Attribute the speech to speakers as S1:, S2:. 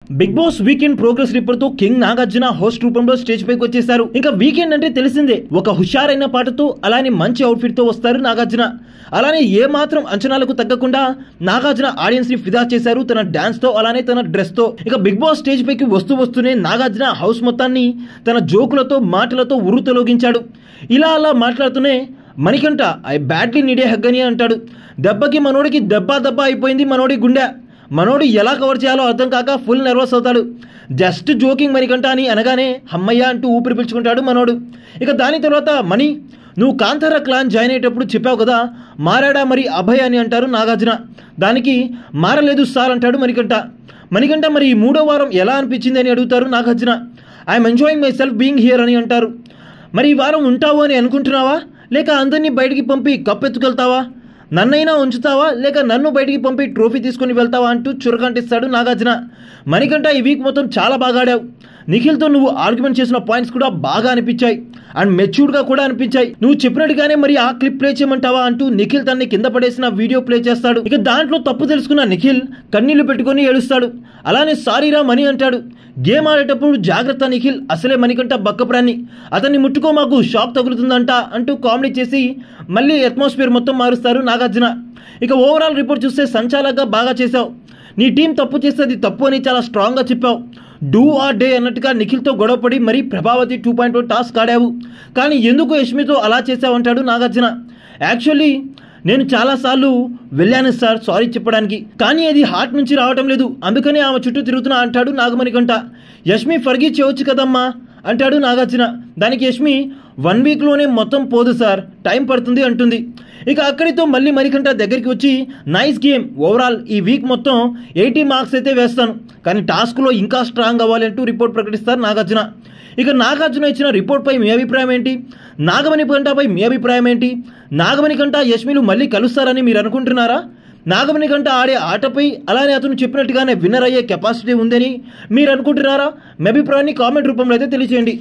S1: Big Boss weekend progress report తో king Nagarjuna host రూపంలో stage పైకి వచ్చేసారు. ఇంకా వీకెండ్ అంటే తెలిసిందే, ఒక హుషారైన పాటతో అలానే మంచి అవుట్ఫిట్ తో వస్తారు నాగార్జున. అలానే ఏ మాత్రం అంచనాలకు తగ్గకుండా నాగార్జున ఆడియన్స్ ని ఫిదా చేశారు తన డాన్స్ తో అలానే తన డ్రెస్ తో. ఇక బిగ్ బాస్ స్టేజ్ పైకి వస్తూనే నాగార్జున హౌస్ మొత్తాన్ని తన జోకులతో మాటలతో ఉర్రుతొలగించాడు. ఇలా అలా మాట్లాడుతూనే మణికంఠ ఐ బ్యాడ్లీ నీడే హగ్ అని అంటాడు. దెబ్బకి మనోడికి దెబ్బ అయిపోయింది మనోడి గుండె. మనోడు ఎలా కవర్ చేయాలో అర్థం కాక ఫుల్ నర్వస్ అవుతాడు. జస్ట్ జోకింగ్ మణికంఠ అని అనగానే హమ్మయ్య అంటూ ఊపిరి పీల్చుకుంటాడు మనోడు. ఇక దాని తర్వాత మణి, నువ్వు కాంతార క్లాన్ జాయిన్ అయ్యేటప్పుడు చెప్పావు కదా, మారాడా మరి అభయ్ అని అంటారు నాగార్జున. దానికి మారలేదు సార్ అంటాడు మణికంఠ మరి ఈ 3వ వారం ఎలా అనిపించింది అని అడుగుతారు Nagarjuna. I'm enjoying my self being here అని అంటారు. మరి ఈ వారం ఉంటావు అని అనుకుంటున్నావా, లేక అందరినీ బయటికి పంపి కప్పెత్తుకెళ్తావా, నన్నైనా ఉంచుతావా, లేక నన్ను బయటికి పంపి ట్రోఫీ తీసుకుని వెళ్తావా అంటూ చురకంటిస్తాడు నాగార్జున. మణికంఠ ఈ వీక్ మొత్తం చాలా బాగా ఆడావు. నిఖిల్తో నువ్వు ఆర్గ్యుమెంట్ చేసిన పాయింట్స్ కూడా బాగా అనిపించాయి అండ్ మెచ్యూర్డ్గా కూడా అనిపించాయి. నువ్వు చెప్పినట్టుగానే మరి ఆ క్లిప్ ప్లే చేయమంటావా అంటూ నిఖిల్ తన్ని కింద పడేసిన వీడియో ప్లే చేస్తాడు. ఇక దాంట్లో తప్పు తెలుసుకున్న నిఖిల్ కన్నీళ్లు పెట్టుకొని ఏడుస్తాడు. అలానే సారీరా మణి అంటాడు. గేమ్ ఆడేటప్పుడు జాగ్రత్త నిఖిల్, అసలే మణికంఠ బక్కప్రాన్ని, అతన్ని ముట్టుకో మాకు షాక్ తగులుతుందంట అంటూ కామెడీ చేసి మళ్ళీ అట్మాస్ఫియర్ మొత్తం మారుస్తారు నాగార్జున. ఇక ఓవరాల్ రిపోర్ట్ చూస్తే సంచాలకంగా బాగా చేశావు. నీ టీం తప్పు చేస్తే అది తప్పు అని చాలా స్ట్రాంగ్గా చెప్పావు. డూ ఆర్ డే అన్నట్టుగా నిఖిల్తో గొడవపడి మరీ ప్రభావతి 2.0 టాస్క్ ఆడావు. కానీ ఎందుకు యష్మితో అలా చేసావంటాడు నాగార్జున. యాక్చువల్లీ నేను చాలాసార్లు వెళ్ళాను సార్ సారీ చెప్పడానికి, కానీ అది హార్ట్ నుంచి రావటం లేదు, అందుకని ఆమె చుట్టూ తిరుగుతున్నా అంటాడు నాగమణికంఠ. యష్మి ఫర్గీ చేయవచ్చు కదమ్మా అంటాడు నాగార్జున. దానికి యష్మి 1 వీక్లోనే మొత్తం పోదు సార్, టైం పడుతుంది అంటుంది. ఇక అక్కడితో మళ్ళీ మణికంఠ దగ్గరికి వచ్చి నైస్ గేమ్, ఓవరాల్ ఈ వీక్ మొత్తం 80 మార్క్స్ అయితే వేస్తాను, కానీ టాస్క్లో ఇంకా స్ట్రాంగ్ అవ్వాలి అంటూ రిపోర్ట్ ప్రకటిస్తారు నాగార్జున. ఇక నాగార్జున ఇచ్చిన రిపోర్ట్పై మీ అభిప్రాయం ఏంటి? నాగమణికంఠపై మీ అభిప్రాయం ఏంటి? నాగమణికంఠ యష్మిలు మళ్ళీ కలుస్తారని మీరు అనుకుంటున్నారా? నాగమణికంఠ ఆడే ఆటపై అలానే అతను చెప్పినట్టుగానే విన్నర్ అయ్యే కెపాసిటీ ఉందని మీరు అనుకుంటున్నారా? మీ అభిప్రాయాన్ని కామెంట్ రూపంలో అయితే తెలియజేయండి.